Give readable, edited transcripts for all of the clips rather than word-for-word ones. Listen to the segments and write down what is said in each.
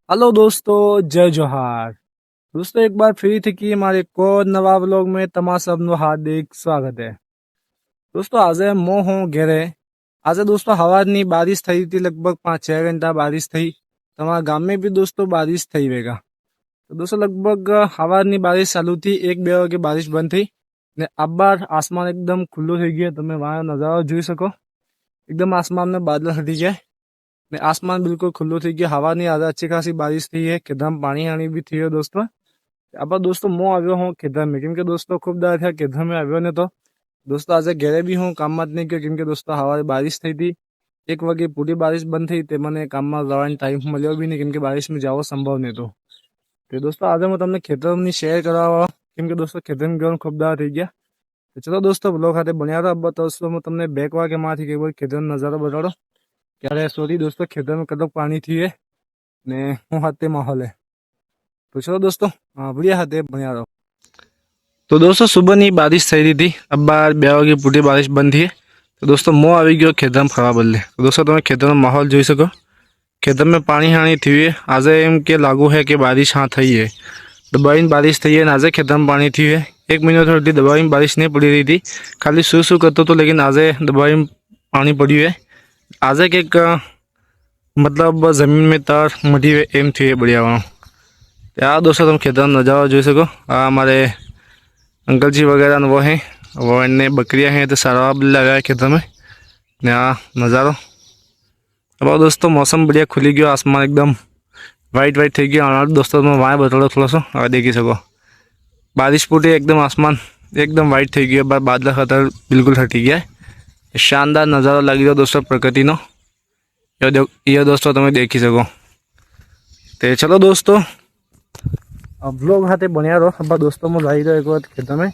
Hello दोस्तों, जय जोहार। दोस्तों एक बार ફરી થી મારે એક और નવા વ્લોગ में તમારા સબનું હાર્દિક સ્વાગત है। दोस्तों આજે હું ઘરે આજે दोस्तों હવારની બારિશ થઈ હતી, લગભગ 5-6 ઘંટા બારિશ થઈ। તમારા ગામ में भी दोस्तों बारिश થઈ વેગા। तो दोस्तों लगभग હવારની બારિશ ચાલુ થી 1-2 વાગે બારિશ બંધ થઈ ને આબાર આસમાન એકદમ ખુલ્લું થઈ ગયું। તમે વાહ નજારો જોઈ શકો, એકદમ આસમાનમાં બાદલ હટી ગયા ને આસમાન बिल्कुल खुल्लू थी गया। हवा नहीं आ रहा, अच्छी खासी बारिश थी है, खेतर में पानी आनी भी थी है। दोस्तों अब दोस्तों मैं आव्यो हूँ खेतर में, क्योंकि दोस्तों खूब दार था खेतर में आव्यो ने। तो दोस्तों आज घरे भी हूँ, काम मत नहीं क्यों, क्योंकि दोस्तों हवा बारिश थी थी 1 वागे पूरी बारिश बंद थी। मैंने काम में जवान टाइम मिलो भी नहीं, क्योंकि बारिश में जाओ संभव नहीं। तो दोस्तों आज मैं तमने खेतर में शेयर करावा, क्योंकि दोस्तों खेतर में गयो खूब दार थी गया। तो चलो दोस्तों ब्लॉग खाते बनिया रहो। अब दोस्तों मैं तमने 2 वागे माथी के खेतर नजारा बताड़ो क्यारे सॉरी दोस्तों खेतर में कतक पानी थी है ने हूँ हाथे माहौल है। तो चलो दोस्तों बढ़िया हाथे बनिया रहो। तो दोस्तों सुबह ની बारिश થઈ રહી હતી, अब 2 વાગે પૂરી बारिश બંધ થઈ। तो दोस्तों मैं આવી ગયો ખેતરમાં ફરવા બદલે। तो दोस्तों તમે ખેતરનો માહોલ જોઈ શકો, ખેતર में पानी हानी थी है। आज एम के लागू है कि बारिश हाँ थी है, दबाई बारिश थी है। आज खेतर में पानी थी है। 1 महीना थोड़ी दबाई बारिश नहीं पड़ी रही थी, खाली शू करतो तो, लेकिन आज दबाई पानी पड़્યું है। आज एक मतलब जमीन में तार मटी हुए एम थी बढ़िया वहाँ। आ दोस्तों तुम खेतर नज़ारा જોઈ શકો। आ हमारे अंकल जी वगैरह वो हैं, वो इनने बकरियां हैं तो सारा लगाया खेतर में ने आ नज़ारो। अब दोस्तों मौसम बढ़िया खुली गयो, आसमान एकदम वाइट वाइट थी गया। और दोस्तों मैं वहाँ बतौड़ो थोड़ा सा आ देखी सको, बारिश फूटी एकदम आसमान एकदम वाइट थी गया, बादल खतर बिल्कुल हटी गया। शानदार नज़ारो लगी रहा दोस्तों प्रकृति नो, ये दोस्तों तुम्हें देखी सको। तो चलो दोस्तों अब व्लॉग हाथे बनिया रहो। अब दोस्तों मैं लाई रहा एक बार खेतर में,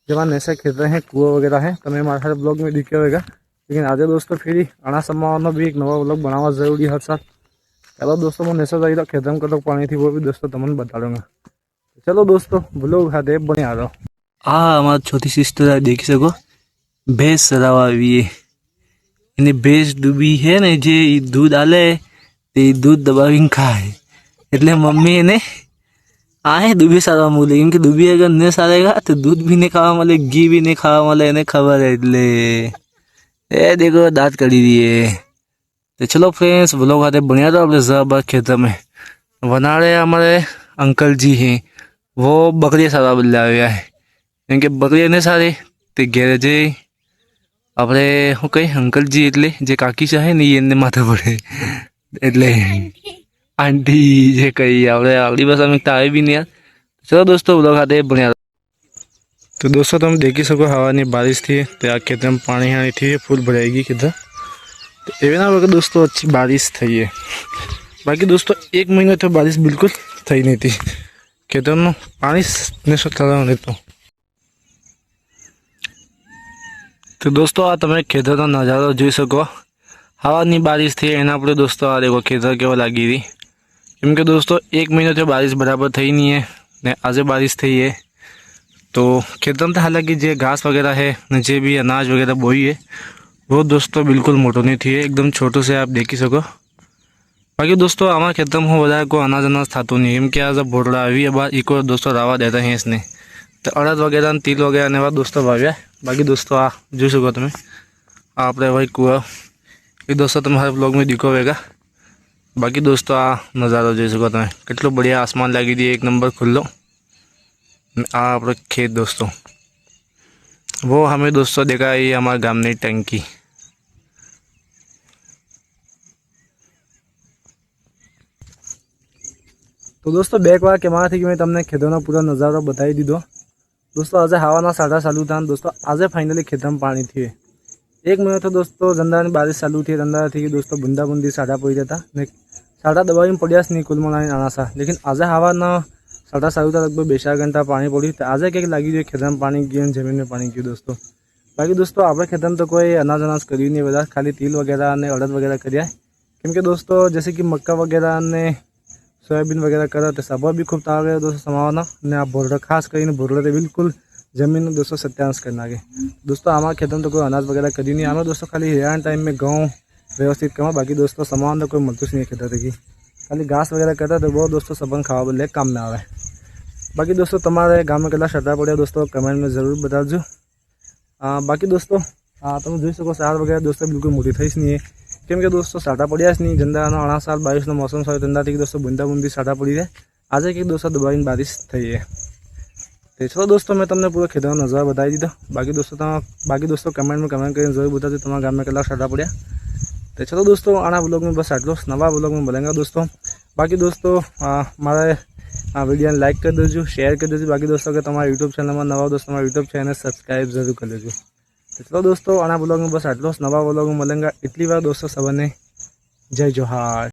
जहाँ नैसे खेतर हैं, कुआ वगैरह है, तो मैं मारे ब्लॉग में दिखे होगा। लेकिन आज दोस्तों फिर आना समाना भी एक नवा व्लॉग बनाना जरूरी हर साथ। चलो दोस्तों मैं नैसा लाई रहा खेतर में कतक पानी थी वो भी दोस्तों तुमने बता दूंगा। चलो दोस्तों व्लॉग हाथे बनिया रहो। हाँ हमारी छोटी सिस्टर देखी सको, भैंस चरावा આવી એને ભેંસ ડૂબી है ने जे दूध आले ते दूध दबावीने खाए, એટલે મમ્મી એને આए दूबी सारवा मोले, क्योंकि दूबी अगर नहीं सारेगा तो दूध भी नहीं खावा मिले, घी भी नहीं खावा मिले, એને खबर है એટલે ए देखो दांत कड़ी दिए। तो चलो फ्रेंड्स व्लॉग आते बढ़िया तो अपने जब खेतर में वनाड़े हमारे अंकल जी हैं, वो बकरियाँ सारवा बदला हुआ है, क्योंकि बकरियाँ नहीं सारे ते घેरे जे આપણે શું કઈ અંકલજી એટલે જે કાકી છે ને એને માથે પડે એટલે આંટી જે કઈ આપણે આગલી ભાષામાં તો આવે भी नहीं यार। चलो दोस्तों व्लॉग आते बढ़िया। तो दोस्तों तुम देखी सको हवानी बारिश थी तो आ खेतर में पानी आनी थी, फूल भराएगी खेतर। तो एवं वगैरह दोस्तों अच्छी बारिश थी है। बाकी दोस्तों 1 महीना तो बारिश बिल्कुल थी नहीं थी, खेतर में पानी ने नहीं। तो दोस्तों आ तमे खेतर नजारो જોઈ શકો, હવાની બારિશ થઈ એના આપણે दोस्तों आ देखो खेतर केवा लागी रही, क्योंकि दोस्तों 1 महीना तो बारिश बराबर थी नहीं है ने आज बारिश थी है। तो खेतर में हालांकि जो घास वगैरह है ने जो भी अनाज वगैरह बोई है वो दोस्तों बिल्कुल मोटो नहीं थी है, एकदम छोटो से आप देखी सको। बाकी दोस्तों आमा खेतर में बधा को अनाज थतो नहीं, एम कि आज भोरड़ा आई बार इको दोस्तों रावा देता है इसने। तो अड़द वगैरह तिल वगैरह ने दोस्तों वाव्या। बाकी दोस्तों आ જોઈ શકો તમે આપણે भाई कुआ ये दोस्तों तुम्हारे ब्लॉग में दिखो होगा। बाकी दोस्तों आ नज़ारो જોઈ શકો તમે, કેટલો बढ़िया आसमान लगी दी 1 नंबर खुल्लो। आ આપણે खेत दोस्तों, वो हमें दोस्तों देखा ये हमारे गामनी टंकी। तो दोस्तों 2 वागे माथी मैं तमने खेतरनो पूरा नजारो बताई दीधो। दोस्तों आज हवाना साढ़ा चालू था दोस्तों, आज फाइनली खेतर में पानी थी 1 महीना तो दोस्तों जंदा बारिश चालू थी, रंदा थी दोस्तों बूंदा बूंदी साढ़ा पड़ी था ने साढ़ा दबाई में पड़िया नहीं कुल मिला आना सा। लेकिन आज हवाना साढ़ा चालू था, लगभग 2-4 घंटा पानी पड़ी। तो आज क्या लगी जो खेतर में पानी गयो, जमीन में पानी गयो दोस्तों। बाकी दोस्तों आप खेतर में तो कोई अनाज अनाज करी नहीं बता, खाली तिल वगैरह ने अड़द वगैरह करिया, क्योंकि दोस्तों जैसे कि मक्का वगैरह ने सोयाबीन वगैरह करा तो सब भी खूब तार गए दोस्तों समावाना ने आप भोरड़ा खास कर भोरड़ा तो बिल्कुल जमीन में दोस्तों सत्यानाश करना के। दोस्तों हमारे खेतर में तो कोई अनाज वगैरह करी नहीं, हमें दोस्तों खाली हिरान टाइम में गाँव व्यवस्थित कमा। बाकी दोस्तों सामान तो कोई मलतूस नहीं खेतर थी। खाली घास वगैरह करता तो वो दोस्तों सबन खावा बदले काम में आवे। बाकी दोस्तों तमारे गाम में કેટલા શટા પડ્યા दोस्तों कमेंट में जरूर बताजो। बाकी दोस्तों તમે જોઈ શકો સાર વગેરે दोस्तों बिल्कुल मोटी थईश नहीं है, केम के दोस्तों साटा पड़िया ज नहीं। जंदानो 18 साल 22 मौसम सारे तंदाथी दोस्तों बूंदा बूंदी साटा पड़ी है। आज कि दोस्तों दबावीने बारिश थई है। तो चलो दोस्तों मैं तमने पूरा खेतरनो नजारा बताई दीधो। बाकी दोस्तों कमेंट में कमेंट करके जरूर बताजो तमारा गाम में કેટલા साटा पड़िया। तो चलो दोस्तों आना ब्लॉग में बस आटलो, नवा ब्लॉग में मिलेंगे दोस्तों। बाकी दोस्तों मारे वीडियो ने लाइक कर दीजिए, शेयर कर दीजिए। बाकी दोस्तों अगर तुम्हारा यूट्यूब चैनल में नवा दोस्तों हमारा यूट्यूब चैनल सब्सक्राइब जरूर कर लीजिए। तो चलो दोस्तों आना ब्लॉग में बस आटलो, नवा ब्लॉग में मिलेंगे। इतनी बार दोस्तों सबने जय जोहार।